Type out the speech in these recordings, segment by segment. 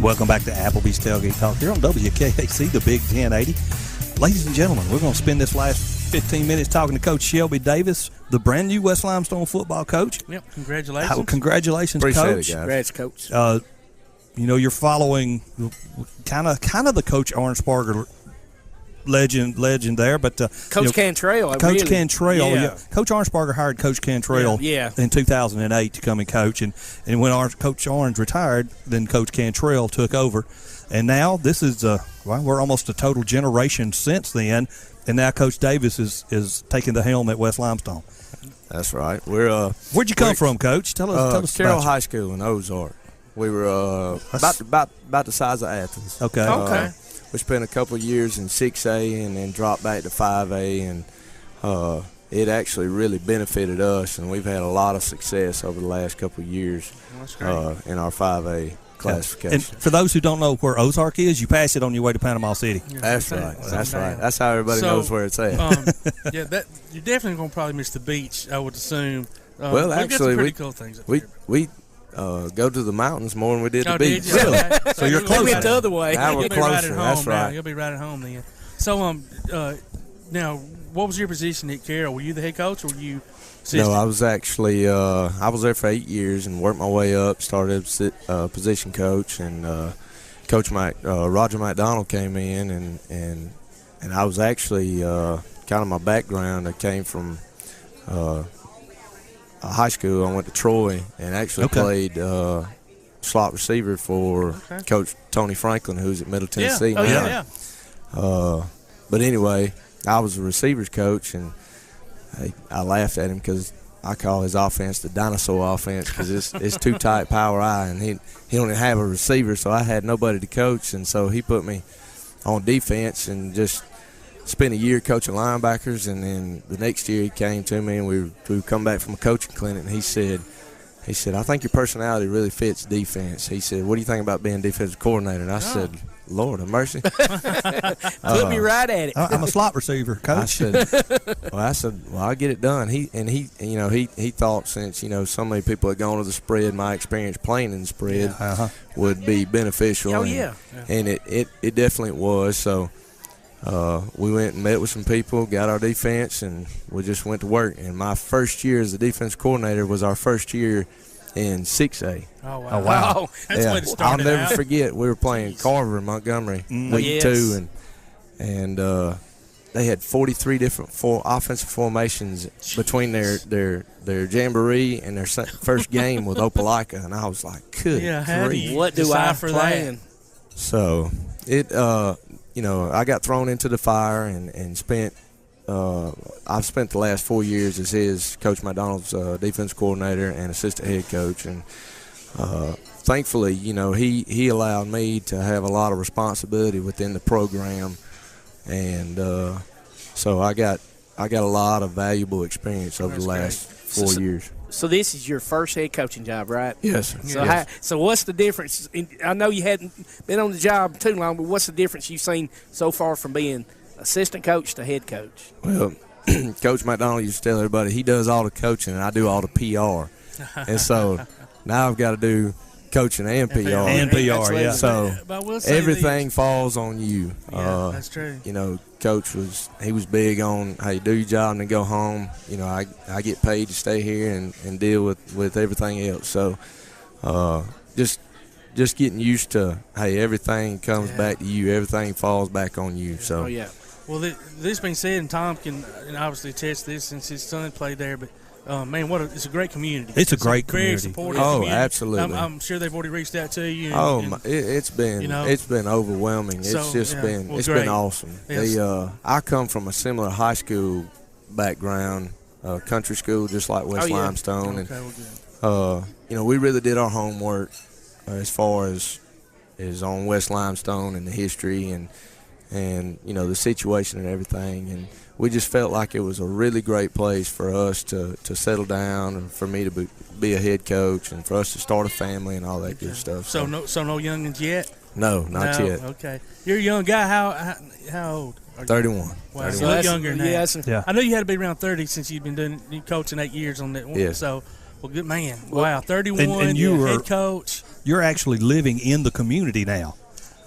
Welcome back to Applebee's Tailgate Talk here on WKAC, the Big 1080. Ladies and gentlemen, we're going to spend this last 15 minutes talking to Coach Shelby Davis, the brand new West Limestone football coach. Yep, congratulations. Congratulations, Appreciate Coach. it, guys. Congrats, Coach. You're following kind of the Coach Arnsparger legend there, but Coach Cantrell. Coach really, Cantrell. yeah. Coach Arnsparger hired Coach Cantrell Yeah. in 2008 to come and coach, and when Coach Arns retired, then Coach Cantrell took over, and now this is we're almost a total generation since then, and now Coach Davis is taking the helm at West Limestone. That's right. Where'd you come from, Coach? Tell us Carroll about you. High School in Ozark. We were about the size of Athens. Okay. Okay. We spent a couple of years in 6A and then dropped back to 5A, and it actually really benefited us, and we've had a lot of success over the last couple of years in our 5A classification. And for those who don't know where Ozark is, you pass it on your way to Panama City. Yeah, That's right. That's how everybody knows where it's at. You're definitely going to probably miss the beach, I would assume. Well, we've got actually, some pretty cool things up we there. go to the mountains more than we did the beach. Did you? Okay. So you're close. We went the other way. Now we're You'll be right closer. at home. That's Now. right. You'll be right at home then. So, now, what was your position at Carroll? Were you the head coach, or were you assistant? No, I was actually I was there for 8 years and worked my way up. Started position coach, and Coach Roger McDonald came in, and I was actually kind of my background. I came from high school. I went to Troy and actually played slot receiver for Coach Tony Franklin, who's at Middle Tennessee now. Yeah. But anyway, I was a receivers coach, and I laughed at him because I call his offense the dinosaur offense because it's too tight power eye, and he don't have a receiver, so I had nobody to coach, and so he put me on defense and just spent a year coaching linebackers, and then the next year he came to me, and we come back from a coaching clinic, and he said, I think your personality really fits defense. He said, what do you think about being defensive coordinator? And I said, Lord have mercy. Put me right at it. I'm a slot receiver, Coach. I said, I'll get it done. He thought since, so many people had gone to the spread, my experience playing in the spread would be beneficial. Oh, and, yeah. And it definitely was. So we went and met with some people, got our defense, and we just went to work. And my first year as the defense coordinator was our first year in 6A. Oh, wow. Oh, wow. That's the way to start I'll it never out. forget. We were playing Carver in Montgomery week 2, and they had 43 different offensive formations between their jamboree and their first game with Opelika, and I was like, good grief. What do I plan? So I got thrown into the fire and spent. I've spent the last 4 years as his Coach McDonald's defense coordinator and assistant head coach, and thankfully, he allowed me to have a lot of responsibility within the program, and so I got a lot of valuable experience over the last 4 years. So this is your first head coaching job, right? Yes, sir. So so what's the difference? I know you hadn't been on the job too long, but what's the difference you've seen so far from being assistant coach to head coach? Well, Coach McDonald used to tell everybody he does all the coaching and I do all the PR. And so now I've got to do coaching and PR. And PR, yeah. So But I will say everything falls on you. Yeah, that's true. Coach was big on, hey, do your job and then go home. I get paid to stay here and deal with everything else. So just getting used to, hey, everything comes back to you. Everything falls back on you. So. Oh, yeah. Well, this being said, and Tom can obviously attest this since his son played there, but man, it's a great community. It's a great very community. supportive Oh, community. absolutely. I'm sure they've already reached out to you. It's been overwhelming. It's been awesome. Yes. I come from a similar high school background, country school, just like West Limestone, and we really did our homework as far as on West Limestone and the history and the situation and everything, and we just felt like it was a really great place for us to settle down and for me to be a head coach and for us to start a family and all that good stuff. So no youngins yet? No, not yet. Okay, you're a young guy. How old? 31. Wow, So you look that's- younger now. yeah. I know you had to be around 30 since you've been coaching 8 years on that one. Yeah. So, well, good man. Wow, 31. And you you're were head coach. you're actually living in the community now.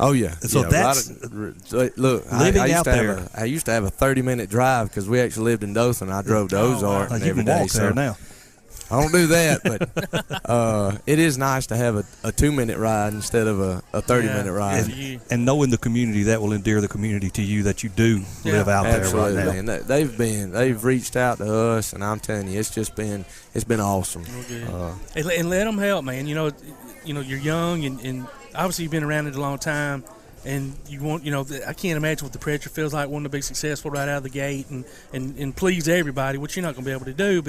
Oh yeah. So that's look. living I used out to there. I used to have a 30-minute drive because we actually lived in Dothan. I drove to Ozark Like you every can day. walk there now. I don't do that, but it is nice to have a 2-minute ride instead of a 30-minute ride. And knowing the community, that will endear the community to you that you do live out Absolutely. there right now. And they've reached out to us, and I'm telling you, it's been awesome. And let them help, man. You know, you're young, and obviously you've been around it a long time. And you want, I can't imagine what the pressure feels like wanting to be successful right out of the gate and please everybody, which you're not going to be able to do.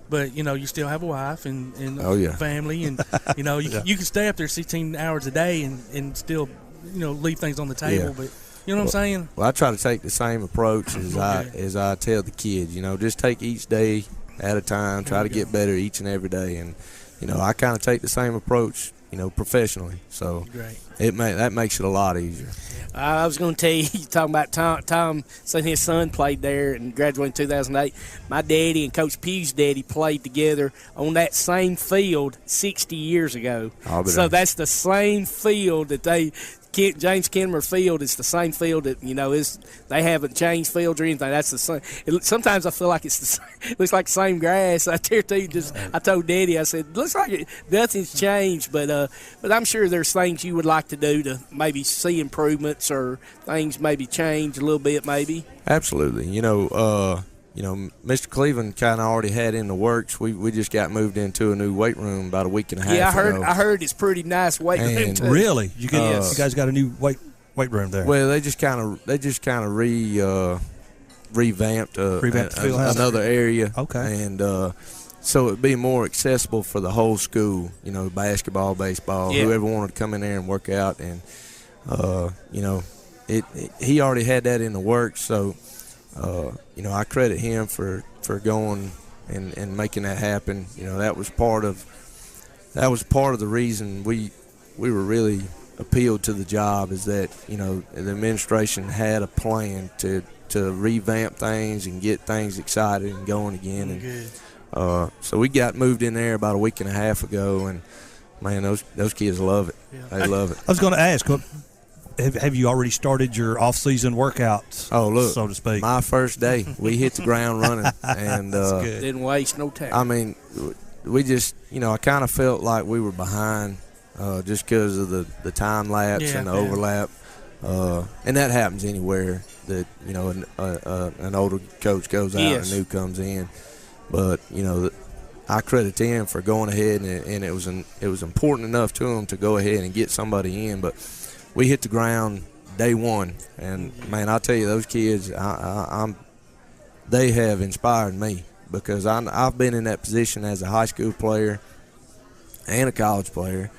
But you still have a wife and family, and you can stay up there 16 hours a day and still leave things on the table. But you know what I'm saying? Well, I try to take the same approach as I tell the kids. Just take each day at a time. Try to get better each and every day, and I kind of take the same approach. Professionally, so that makes it a lot easier. I was going to tell you, talking about Tom saying his son played there and graduated in 2008. My daddy and Coach Pugh's daddy played together on that same field 60 years ago. So that's the same field that James Kennemer Field is the same field that they haven't changed fields or anything. That's the same. Sometimes I feel like it's the same. It looks like the same grass. I told Daddy, I said, looks like nothing's changed, but I'm sure there's things you would like to do to maybe see improvements or things maybe change a little bit, maybe. Absolutely. Mr. Cleveland kind of already had in the works. We just got moved into a new weight room about a week and a half ago. I heard it's pretty nice weight room too. Really? You guys got a new weight room there? Well, they just kind of revamped another area. Okay. And so it'd be more accessible for the whole school. Basketball, baseball, whoever wanted to come in there and work out. And he already had that in the works. So. I credit him for going and making that happen. That was part of the reason we were really appealed to the job, is that the administration had a plan to revamp things and get things excited and going again. And so we got moved in there about a week and a half ago, and man, those kids love it. Yeah. They love it. I was going to ask. Have you already started your off-season workouts? Oh, look, so to speak. My first day, we hit the ground running, and didn't waste no time. I mean, we just, I kind of felt like we were behind just because of the time lapse and the overlap, and that happens anywhere that an older coach goes out and a new comes in. But I credit them for going ahead, and it was important enough to them to go ahead and get somebody in, but. We hit the ground day one, and man, I tell you, those kids, they have inspired me, because I've been in that position as a high school player and a college player,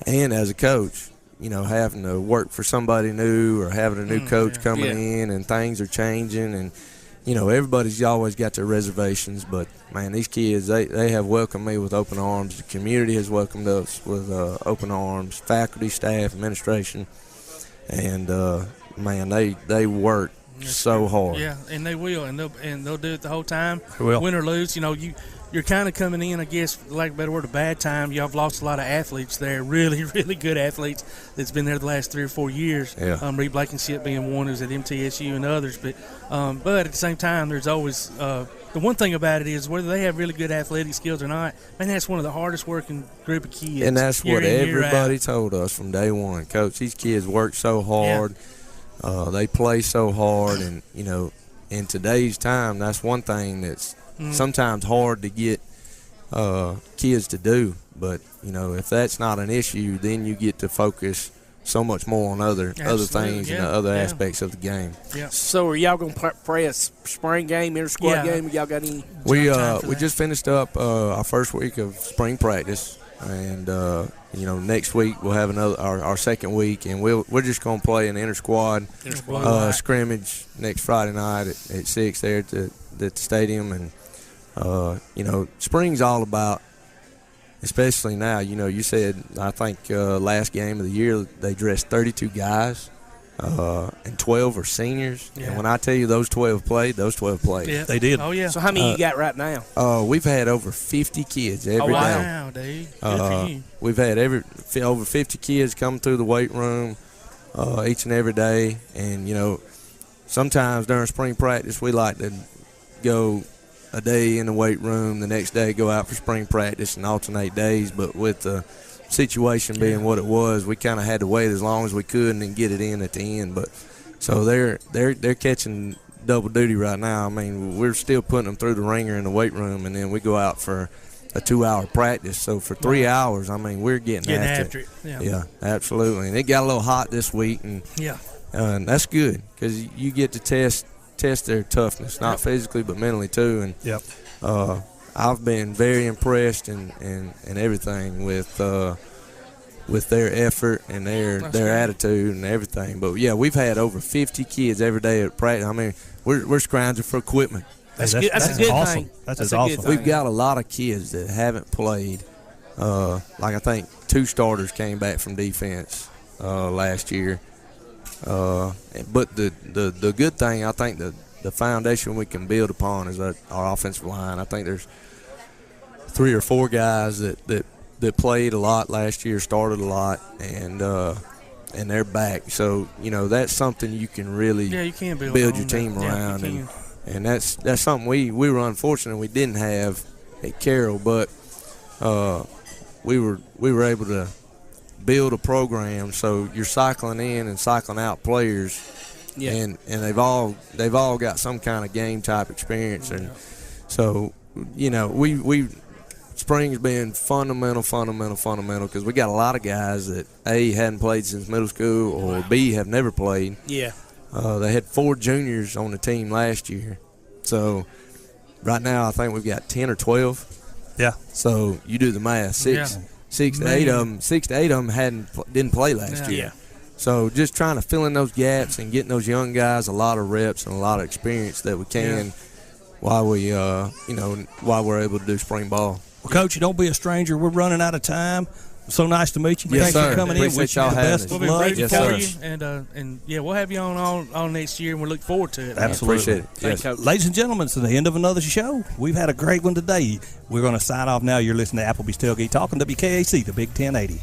and as a coach, having to work for somebody new or having a new coach coming in, and things are changing, and everybody's always got their reservations, but man, these kids, they have welcomed me with open arms. The community has welcomed us with open arms, faculty, staff, administration, and man, they work so hard. Yeah, and they will, and they'll do it the whole time. Win or lose, you're kind of coming in, I guess, for lack of a better word, a bad time. Y'all have lost a lot of athletes there, really, really good athletes that's been there the last 3 or 4 years. Yeah. Reed Blankenship being one who's at MTSU and others. But at the same time, there's always the one thing about it is whether they have really good athletic skills or not, man, that's one of the hardest working group of kids. And that's what everybody told us from day one. Coach, these kids work so hard. Yeah. They play so hard. And, in today's time, that's one thing that's sometimes hard to get kids to do, but if that's not an issue, then you get to focus so much more on other things and other aspects of the game. Yeah. So are y'all going to play a spring game, inter-squad game? Y'all got any? We just finished up our first week of spring practice, and next week we'll have our second week, and we're just going to play an inter-squad scrimmage next Friday night at 6 there at the stadium. And spring's all about, especially now, you said, I think last game of the year they dressed 32 guys. and 12 are seniors. Yeah. And when I tell you those 12 played, those 12 played. Yeah. They did. Oh, yeah. So how many you got right now? We've had over 50 kids every day. Wow, dude. Good for you. We've had over 50 kids come through the weight room each and every day. And, you know, sometimes during spring practice, we like to go a day in the weight room, the next day go out for spring practice and alternate days. But with the situation being what it was, we kind of had to wait as long as we could and then get it in at the end. But so they're catching double duty right now. I mean, we're still putting them through the ringer in the weight room, and then we go out for a 2-hour practice. So for 3 hours, I mean, we're getting after it. Yeah, absolutely. And it got a little hot this week, and and that's good because you get to test their toughness, not physically but mentally too. And I've been very impressed and everything with their effort and their attitude and everything. But yeah, we've had over 50 kids every day at practice. I mean, we're scrounging for equipment. That's good. That's a good awesome. thing. That's a awesome. good thing. We've got a lot of kids that haven't played. Like I think 2 starters came back from defense last year. But the good thing, I think the foundation we can build upon is our offensive line. I think there's 3 or 4 guys that played a lot last year, started a lot, and they're back. So, you know, that's something you can really you can build your team around. And that's something we were unfortunate we didn't have at Carroll, but we were able to build a program so you're cycling in and cycling out players, and they've all got some kind of game type experience, and so, you know, we spring's been fundamental because we got a lot of guys that A, hadn't played since middle school, or B, have never played. They had 4 juniors on the team last year, so right now I think we've got 10 or 12. So you do the math, six to eight of them didn't play last year. So just trying to fill in those gaps and getting those young guys a lot of reps and a lot of experience that we can while we're able to do spring ball. Well, Coach, don't be a stranger. We're running out of time. So nice to meet you. Yes, Thanks sir. for coming in. Wish you the best We'll of be luck. grateful Yes, for sir. you, and we'll have you on all next year, and we look forward to it. Absolutely. Appreciate it. Thanks, Coach. Ladies and gentlemen, it's the end of another show. We've had a great one today. We're going to sign off now. You're listening to Applebee's Tailgate Talk on WKAC, the Big 1080.